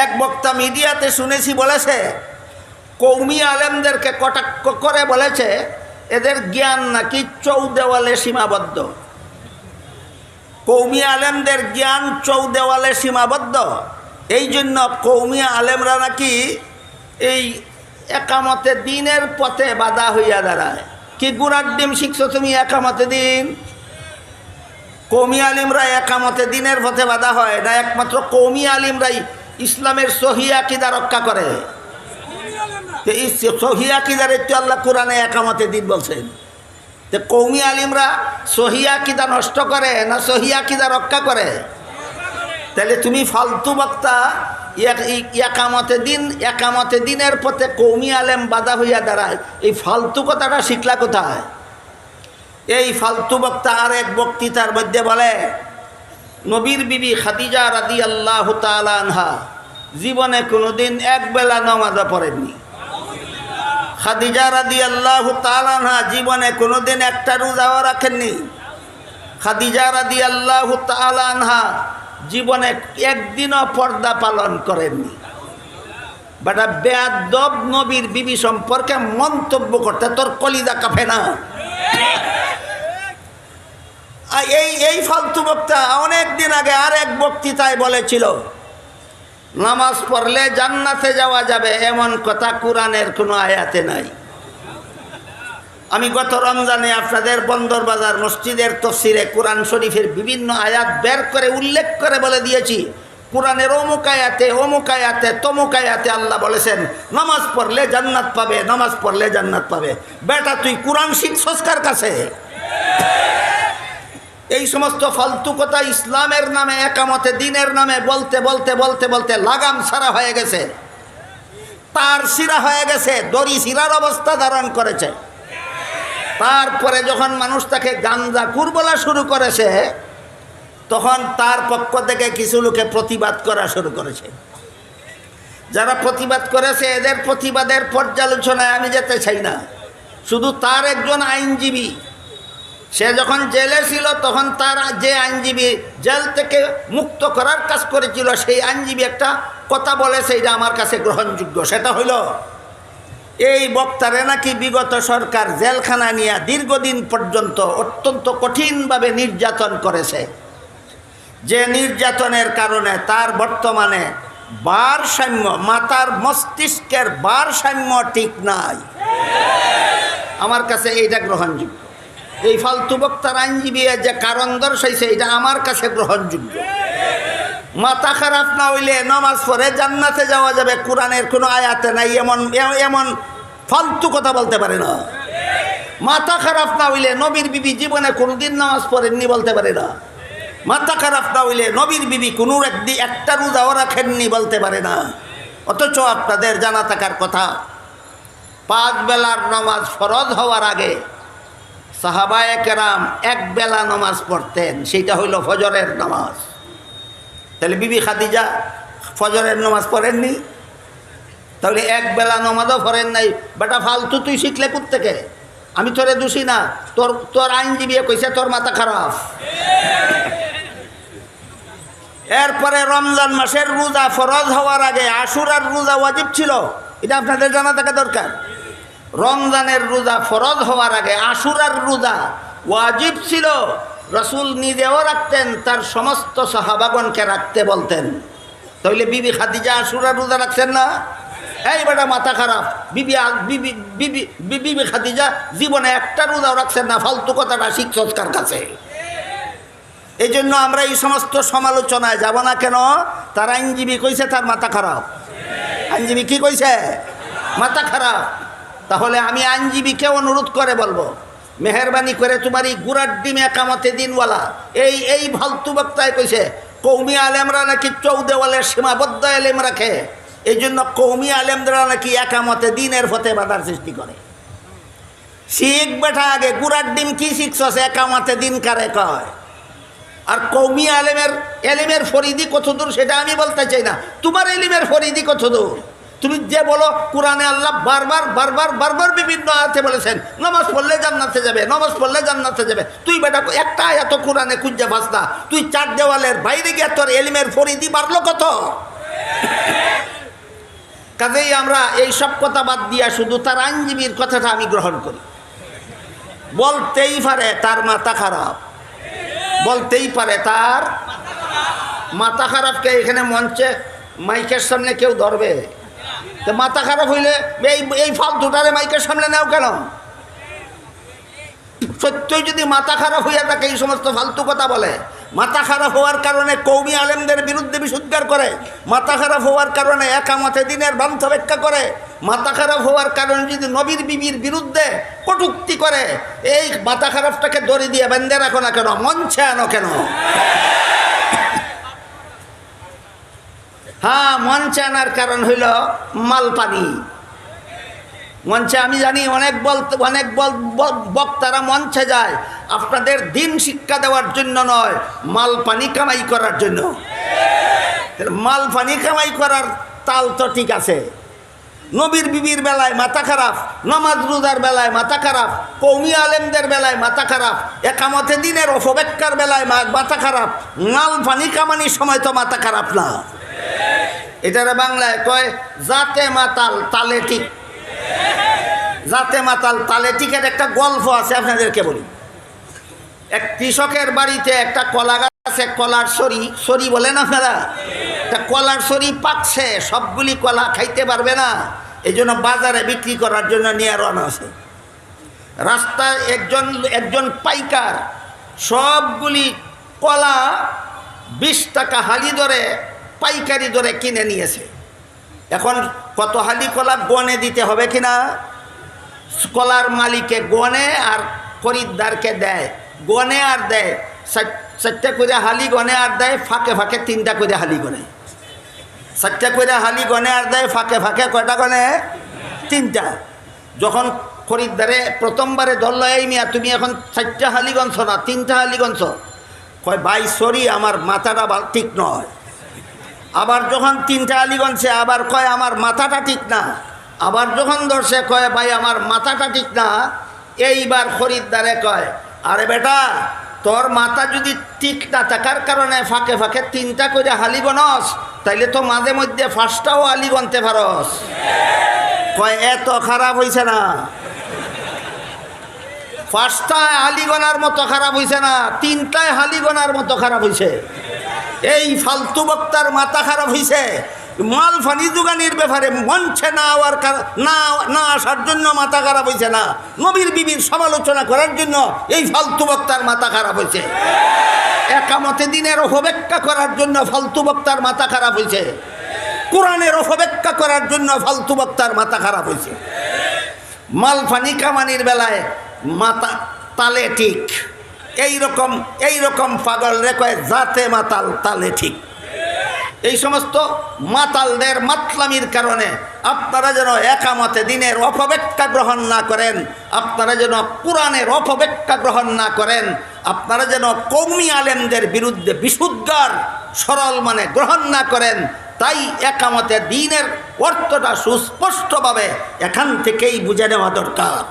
এক বক্তা মিডিয়াতে শুনেছি বলেছে, কৌমি আলেমদেরকে কটাক্ষ করে বলেছে এদের জ্ঞান নাকি চৌদেওয়ালে সীমাবদ্ধ। কৌমি আলেমদের জ্ঞান চৌদেওয়ালে সীমাবদ্ধ, এই জন্য কৌমি আলেমরা নাকি এই একামতে দিনের পথে বাধা হইয়া দাঁড়ায়। কি গুড়ার ডিম শিখছো তুমি একামতে দিন? কৌমি আলিমরা একামতে দিনের পথে বাধা হয় না, একমাত্র কৌমি আলিমরাই ইসলামের সহি আকীদা রক্ষা করে। এই সহি আকীদার একটু আল্লাহ কোরআনে একামতে দিন বলছেন। তো কৌমি আলিমরা সহি আকীদা নষ্ট করে না সহি আকীদা রক্ষা করে? তাহলে তুমি ফালতু বক্তা একামতে দিনের পথে কৌমি আলেম বাধা হইয়া দাঁড়ায়, এই ফালতু কথাটা শিখলা কোথায়? এই ফালতু বক্তা আর এক বক্তৃতার মধ্যে বলে, নবীর বিবি খাদিজা রাদিয়াল্লাহু তাআলা আনহা জীবনে কোনোদিন একবেলা নামাজও পড়েননি। খাদিজা রাদিয়াল্লাহু তাআলা আনহা জীবনে কোনোদিন একটা রোজাও রাখেননি। খাদিজা রাদিয়াল্লাহু তাআলা আনহা জীবনে একদিনও পর্দা পালন করেননি। বেটা বেয়াদব নবীর বিবি সম্পর্কে মন্তব্য করতে তোর কলিজা কাঁপে না? এই ফালতু বক্তা অনেক দিন আগে আর এক বক্তৃতায় বলেছিল, নামাজ পড়লে জান্নাতে যাওয়া যাবে এমন কথা কোরআনের কোনো আয়াতে নাই। আমি গত রমজানে আপনাদের বন্দরবাজার মসজিদের তাফসীরে কোরআন শরীফের বিভিন্ন আয়াত বের করে উল্লেখ করে বলে দিয়েছি, কোরআনের অমুক আয়াতে তমুক আয়াতে আল্লাহ বলেছেন নামাজ পড়লে জান্নাত পাবে, নামাজ পড়লে জান্নাত পাবে। বেটা তুই কোরআন শিখছস কার কাছে? এই সমস্ত ফালতু কথা ইসলামের নামে একামতে দিনের নামে বলতে বলতে বলতে বলতে লাগাম ছাড়া হয়ে গেছে, তার শিরা হয়ে গেছে, দড়ি শিরার অবস্থা ধারণ করেছে। তারপরে যখন মানুষ তাকে গাঞ্জাখুর বলা শুরু করেছে, তখন তার পক্ষ থেকে কিছু লোকে প্রতিবাদ করা শুরু করেছে। যারা প্রতিবাদ করেছে এদের প্রতিবাদের পর্যালোচনায় আমি যেতে চাই না। শুধু তার একজন আইনজীবী, সে যখন জেলে ছিল তখন তার যে আইনজীবী জেল থেকে মুক্ত করার কাজ করেছিল, সেই আইনজীবী একটা কথা বলেছে, এটা আমার কাছে গ্রহণযোগ্য। সেটা হইল, এই বক্তারে নাকি বিগত সরকার জেলখানা নিয়ে দীর্ঘদিন পর্যন্ত অত্যন্ত কঠিনভাবে নির্যাতন করেছে, যে নির্যাতনের কারণে তার বর্তমানে ভারসাম্য, মাথার মস্তিষ্কের ভারসাম্য ঠিক নাই। আমার কাছে এইটা গ্রহণযোগ্য। এই ফালতু বক্তার আইনজীবী যে কারণ দর্শাইছে এটা আমার কাছে গ্রহণযোগ্য। মাথা খারাপ না হইলে নামাজ পড়ে জান্নাতে যাওয়া যাবে কোরআনের কোনো আয়াতে নাই, এমন ফালতু কথা বলতে পারে না। মাথা খারাপ না হইলে নবীর বিবি জীবনে কোনোদিন নামাজ পড়েননি বলতে পারে না। মাথা খারাপ না হইলে নবীর বিবি কোনো একদিন একটা রোজাও রাখেননি বলতে পারে না। অথচ আপনাদের জানা থাকার কথা, 5 বেলার নামাজ ফরজ হওয়ার আগে সাহাবায়ে কেরাম এক বেলা নামাজ পড়তেন, সেইটা হইল ফজরের নামাজ। তাহলে বিবি খাদিজা ফজরের নামাজ পড়েননি? তাহলে এক বেলা নামাজও পড়েন নাই। বেটা ফালতু তুই শিখলে কোত্থেকে? আমি তোরে দোষী না, তোর আইনজীবী কইছে তোর মাথা খারাপ। এরপরে রমজান মাসের রোজা ফরজ হওয়ার আগে আশুরার রোজা ওয়াজিব ছিল, এটা আপনাদের জানা থাকা দরকার। রমজানের রোজা ফরজ হওয়ার আগে আশুরার রোজা ওয়াজিব ছিল। রসুল নিজেও রাখতেন, তার সমস্ত সাহাবাগণকে রাখতে বলতেন। তাহলে বিবি খাদিজা আশুরার রোজা রাখছেন না? এই বেটা মাথা খারাপ, বিবি খাদিজা জীবনে একটা রোজাও রাখছেন না। ফালতু কথাটা শিখছস কার কাছে? এই জন্য আমরা এই সমস্ত সমালোচনায় যাব না কেন? তার আইনজীবী কইছে তার মাথা খারাপ। আইনজীবী কি কইছে? মাথা খারাপ। তাহলে আমি আইনজীবীকে অনুরোধ করে বলবো, মেহরবানি করে তোমার এই গুড়ার ডিম একামতে দিনওয়ালা এই ফালতু বক্তায় কইছে কৌমি আলেমরা নাকি চৌদেওয়ালের সীমাবদ্ধ এলেম রাখে, এই জন্য কৌমি আলেমরা নাকি একামতে দিনের পথে বাধার সৃষ্টি করে। শিখ বেটা আগে গুড়ার ডিম কি শিখছস? একামতে দিন কারে কয়? আর কৌমি এলিমের ফরিদি কত দূর সেটা আমি বলতে চাই না, তোমার এলিমের ফরিদি কত দূর? তুমি যে বলো কোরআনে আল্লাহ বারবার বিভিন্ন আয়াতে বলেছেন নামাজ পড়লে জান্নাতে যাবে, নামাজ পড়লে জান্নাতে যাবে। তুই বেটা একটা আয়াত কোরআনে খুঁজে পাস না, তুই 4 দেওয়ালের বাইরে গিয়ে তোর এলিমের ফরিদি বাড়লো কত? কাজেই আমরা এই সব কথা বাদ দিয়া শুধু তার আইনজীবীর কথাটা আমি গ্রহণ করি। বলতেই পারে তার মাথা খারাপ, বলতেই পারে তার মাথা খারাপকে এখানে মঞ্চে মাইকের সামনে কেউ ধরবে? তো মাথা খারাপ হইলে এই ফালতুটারে মাইকের সামনে নেও কেন? সত্যই যদি মাথা খারাপ হইয়া থাকে এই সমস্ত ফালতু কথা বলে, মাথা খারাপ হওয়ার কারণে কওমি আলেমদের বিরুদ্ধে বিশুদ্ধার করে, মাথা খারাপ হওয়ার কারণে একামতে দিনের বান্ধ ব্যাখ্যা করে, মাথা খারাপ হওয়ার কারণে যদি নবীর বিবির বিরুদ্ধে কটূক্তি করে, এই মাথা খারাপটাকে দড়ি দিয়ে বেঁধে রাখো না কেন, মঞ্চে আনো কেন? হ্যাঁ, মঞ্চে আনার কারণ হইল মালপানি। মঞ্চে আমি জানি অনেক বক্তারা মঞ্চে যায় আপনাদের দিন শিক্ষা দেওয়ার জন্য নয়, মালপানি কামাই করার জন্য। মালপানি কামাই করার তাল তো ঠিক আছে, নবীর বিবির বেলায় মাথা খারাপ, নামাজ রোজার বেলায় মাথা খারাপ, কওমি আলেমদের বেলায় মাথা খারাপ, একামতে দিনের অপব্যাখ্যার বেলায় মাথা খারাপ, মালপানি কামানির সময় তো মাথা খারাপ না। এটারে বাংলায় কয় জাতে মাতাল তালে ঠিক। জাতে মাতাল তালে ঠিকের একটা গল্প আছে, আপনাদেরকে বলি। এক কৃষকের বাড়িতে একটা কলা গাছে কলার সরি বলেন আপনারা, একটা কলার সরি পাকছে, সবগুলি কলা খাইতে পারবে না, এই জন্য বাজারে বিক্রি করার জন্য নিয়ে রওনা আছে। রাস্তায় একজন পাইকার সবগুলি কলা 20 টাকা হালি ধরে পাইকারি ধরে কিনে নিয়েছে। এখন কত হালি কলা গনে দিতে হবে কিনা, কলার মালিকে গনে আর খরিদ্দারকে দেয়, গনে আর দেয়, 4টা করে হালি গনে আর দেয়, ফাঁকে ফাঁকে 3টা করে হালি গনে। 4টা করে হালি গনে আর দেয়, ফাঁকে ফাঁকে কয়টা গনে? 3টা। যখন খরিদ্দারে প্রথমবারে ধরল, এই মিয়া তুমি এখন 4টা হালি গনছ না 3টা হালি গনছ, কয় ভাই সরি আমার মাথাটা ঠিক নয়। আবার যখন 3টা হালি গনছে আবার কয় আমার মাথাটা ঠিক না। আবার যখন ধরছে কয় ভাই আমার মাথাটা ঠিক না। এইবার খরিদ্দারে কয়, আরে বেটা তোর মাথা যদি ঠিক না থাকার কারণে ফাঁকে ফাঁকে 3টা করে হালি গনস, তাইলে তো মাঝে মধ্যে 5টাও হালি গনতে পারস। কয় এত খারাপ হইছে না, 5টা হালি গনার মতো খারাপ হইছে না, 3টায় হালি গনার মতো খারাপ হইছে। এই ফালতু বক্তার মাথা খারাপ হইছে মাল ফানি দোকানির ব্যাপারে মঞ্চে না আসার জন্য মাথা খারাপ হয়েছে না, নবীর বিবির সমালোচনা করার জন্য এই ফালতু বক্তার মাথা খারাপ হয়েছে। একামতে দিনের অপব্যাখ্যা করার জন্য ফালতু বক্তার মাথা খারাপ হয়েছে, কোরআনের অপব্যাখ্যা করার জন্য ফালতু বক্তার মাথা খারাপ হয়েছে। মাল ফানি কামানির বেলায় মাথা তালে ঠিক। এইরকম পাগল রে কয় জাতে মাতাল তালে ঠিক। এই সমস্ত মাতালদের মাতলামির কারণে আপনারা যেন একামতে দিনের অপব্যাখ্যা গ্রহণ না করেন, আপনারা যেন কোরআনের অপব্যাখ্যা গ্রহণ না করেন, আপনারা যেন কওমি আলেমদের বিরুদ্ধে বিশুদ্ধার সরল মানে গ্রহণ না করেন। তাই একামতে দিনের অর্থটা সুস্পষ্টভাবে এখান থেকেই বুঝে নেওয়া দরকার।